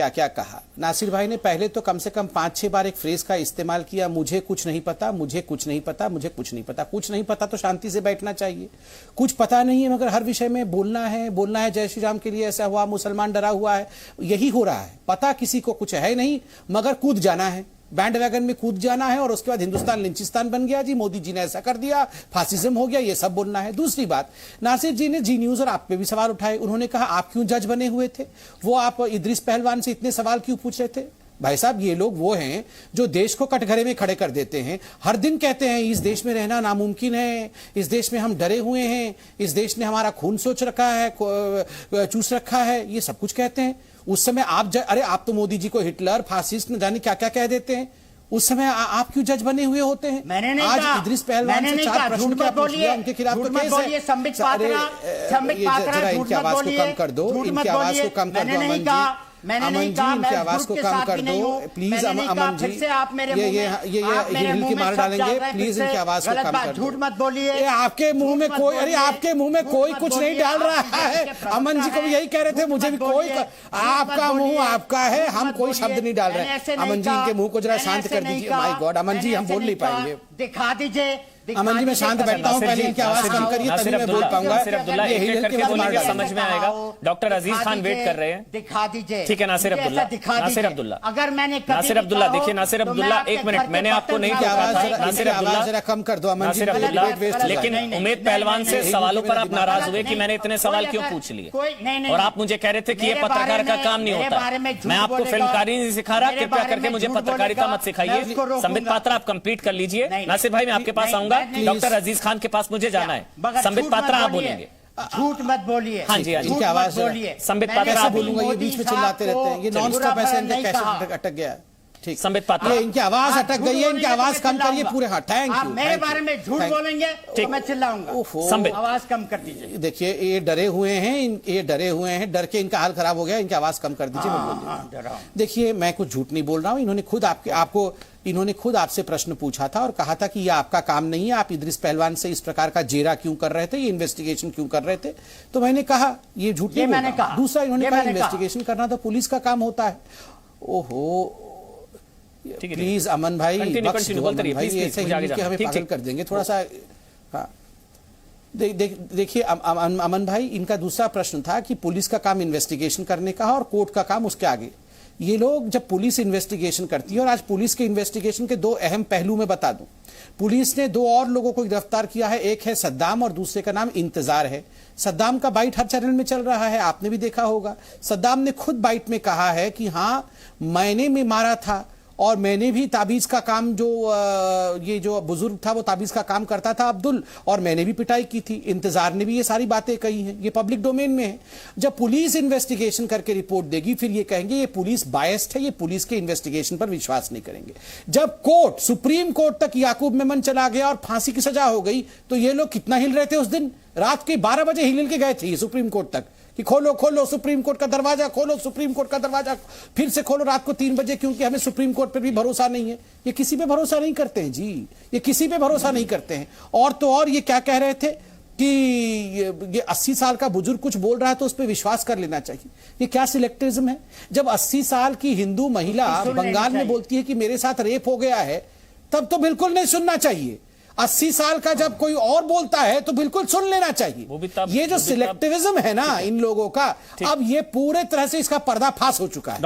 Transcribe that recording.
क्या क्या कहा। नासिर भाई ने पहले तो कम से कम 5-6 बार एक फ्रेज का इस्तेमाल किया, मुझे कुछ नहीं पता, मुझे कुछ नहीं पता, मुझे कुछ नहीं पता। कुछ नहीं पता तो शांति से बैठना चाहिए। कुछ पता नहीं है मगर हर विषय में बोलना है जय श्री राम के लिए ऐसा हुआ, मुसलमान डरा हुआ है, यही हो रहा है। पता किसी को कुछ है नहीं मगर कूद जाना है, बैंड वैगन में कूद जाना है और उसके बाद हिंदुस्तान लिंचिस्तान बन गया जी, मोदी जी ने ऐसा कर दिया, फासिज्म हो गया, ये सब बोलना है। दूसरी बात, नासिर जी ने जी न्यूज और आप पे भी सवाल उठाए। उन्होंने कहा आप क्यों जज बने हुए थे, वो आप इदरीस पहलवान से इतने सवाल क्यों पूछ रहे थे। भाई साहब, ये लोग वो हैं जो देश को कटघरे में खड़े कर देते हैं। हर दिन कहते हैं इस देश में रहना नामुमकिन है, इस देश में हम डरे हुए हैं, इस देश ने हमारा खून सोच रखा है, चूस रखा है, ये सब कुछ कहते हैं। उस समय आप अरे आप तो मोदी जी को हिटलर, फासिस्ट, न जाने क्या क्या कह देते हैं। उस समय आप क्यों जज बने हुए होते हैं। मैंने नहीं आज कहा, इदरीस पहलवान से 4 प्रश्न क्या पूछ लिया, उनके खिलाफ तो केस है। संबित पात्रा, जरा इनकी आवाज को कम कर दो, इनकी आवाज को कम कर दो। अमन जी, मैंने अमन नहीं जी, कहा, इनकी आवाज को कम कर दो प्लीज। अमन जी, से आप मेरे मुंह में ये हिल की मार डालेंगे, प्लीज इनकी आवाज को कम कर दो। झूठ मत बोलिए। आपके मुंह में कोई, अरे आपके मुंह में कोई कुछ नहीं डाल रहा है। अमन जी को भी यही कह रहे थे, मुझे भी कोई, आपका मुंह आपका है, हम कोई शब्द नहीं डाल रहे। अमन जी, इनके मुंह को जरा शांत कर दीजिए। माय गॉड अमन जी, हम बोल नहीं पाएंगे। दिखा दीजिए। अमन जी, मैं शांत बैठता हूं, पहले इनकी आवाज कम करिए तभी मैं बोल पाऊंगा। नासिर अब्दुल्ला एक एक करके बोलेंगे, समझ में आएगा। डॉक्टर अजीज खान वेट कर रहे हैं, दिखा दीजिए। ठीक है नासिर अब्दुल्ला, नासिर अब्दुल्ला, अगर मैंने नासिर अब्दुल्ला, देखिए नासिर अब्दुल्ला, एक मिनट, मैंने आपको नहीं कहा था नासिर अब्दुल्ला, जरा कम कर दो अमन जी, नासिर अब्दुल्ला। लेकिन उमेद पहलवान से सवालों पर आप नाराज हुए कि मैंने इतने सवाल क्यों पूछ लिए, और आप मुझे कह रहे थे कि ये पत्रकार का काम नहीं होता। मैं आपको फिल्मकारी नहीं सिखा रहा, कृपया करके मुझे पत्रकारिता मत सिखाइए। संबित पात्रा, आप कंप्लीट कर लीजिए। नासिर भाई, मैं आपके पास आऊंगा, डॉक्टर अजीज खान के पास मुझे जाना है। संबित पात्रा, आप बोलेंगे। झूठ मत बोलिए। हाँ जी, इनकी आवाज बोलिए। संबित पात्रा, आप बोलूंगा, ये बीच में चिल्लाते रहते हैं, ये नॉन स्टॉप ऐसे इनका कैसे अटक गया। ठीक, संबित पात्रा, इनकी आवाज अटक गई है, इनकी आवाज कम करिए पूरे। हाँ, थैंक आप यू। मेरे बारे में झूठ बोलेंगे तो मैं चिल्लाऊंगा। संबित, आवाज कम कर दीजिए। देखिए, ये डरे हुए हैं, ये डरे हुए हैं, डर के इनका हाल खराब हो गया। इनकी आवाज कम कर दीजिए, मैं बोल रहा हूं। देखिए, मैं कुछ झूठ नहीं बोल रहा हूं। इन्होंने खुद आपसे प्रश्न पूछा था और कहा था कि यह आपका काम नहीं है, आप इदरीस पहलवान से इस प्रकार का जेरा क्यों कर रहे थे, ये इन्वेस्टिगेशन क्यों कर रहे थे। तो मैंने कहा ये झूठ नहीं मैंने कहा। दूसरा, इन्होंने कहा इन्वेस्टिगेशन करना तो पुलिस का काम होता है। ओहो, प्लीज अमन भाई, ऐसे हमें पागल कर देंगे थोड़ा सा। हाँ, देखिए अमन भाई, इनका दूसरा प्रश्न था कि पुलिस का काम इन्वेस्टिगेशन करने का और कोर्ट का काम उसके आगे। ये लोग जब पुलिस इन्वेस्टिगेशन करती है, और आज पुलिस के इन्वेस्टिगेशन के 2 अहम पहलू में बता दूं। पुलिस ने 2 और लोगों को गिरफ्तार किया है, एक है सद्दाम और दूसरे का नाम इंतजार है। सद्दाम का बाइट हर चैनल में चल रहा है, आपने भी देखा होगा। सद्दाम ने खुद बाइट में कहा है कि हाँ, मैंने भी मारा था और मैंने भी ताबीज का काम, ये जो बुजुर्ग था वो ताबीज का काम करता था अब्दुल, और मैंने भी पिटाई की थी। इंतजार ने भी ये सारी बातें कही हैं, ये पब्लिक डोमेन में है। जब पुलिस इन्वेस्टिगेशन करके रिपोर्ट देगी फिर ये कहेंगे ये पुलिस बायस्ड है, ये पुलिस के इन्वेस्टिगेशन पर विश्वास नहीं करेंगे। जब कोर्ट, सुप्रीम कोर्ट तक याकूब मेमन चला गया और फांसी की सजा हो गई, तो ये लोग कितना हिल रहे थे उस दिन। रात के 12 बजे हिल के गए थे सुप्रीम कोर्ट तक कि खोलो खोलो सुप्रीम कोर्ट का दरवाजा, खोलो सुप्रीम कोर्ट का दरवाजा, फिर से खोलो रात को 3 बजे, क्योंकि हमें सुप्रीम कोर्ट पर भी भरोसा नहीं है। ये किसी पे भरोसा नहीं करते हैं जी, ये किसी पे भरोसा नहीं करते हैं। और तो और ये क्या कह रहे थे कि ये 80 साल का बुजुर्ग कुछ बोल रहा है तो उस पर विश्वास कर लेना चाहिए। ये क्या सिलेक्टिज्म है। जब 80 साल की हिंदू महिला बंगाल में बोलती है कि मेरे साथ रेप हो गया है, तब तो बिल्कुल नहीं सुनना चाहिए। 80 साल का जब कोई और बोलता है तो बिल्कुल सुन लेना चाहिए। ये जो सिलेक्टिविज्म है ना इन लोगों का, अब ये पूरे तरह से इसका पर्दाफाश हो चुका है।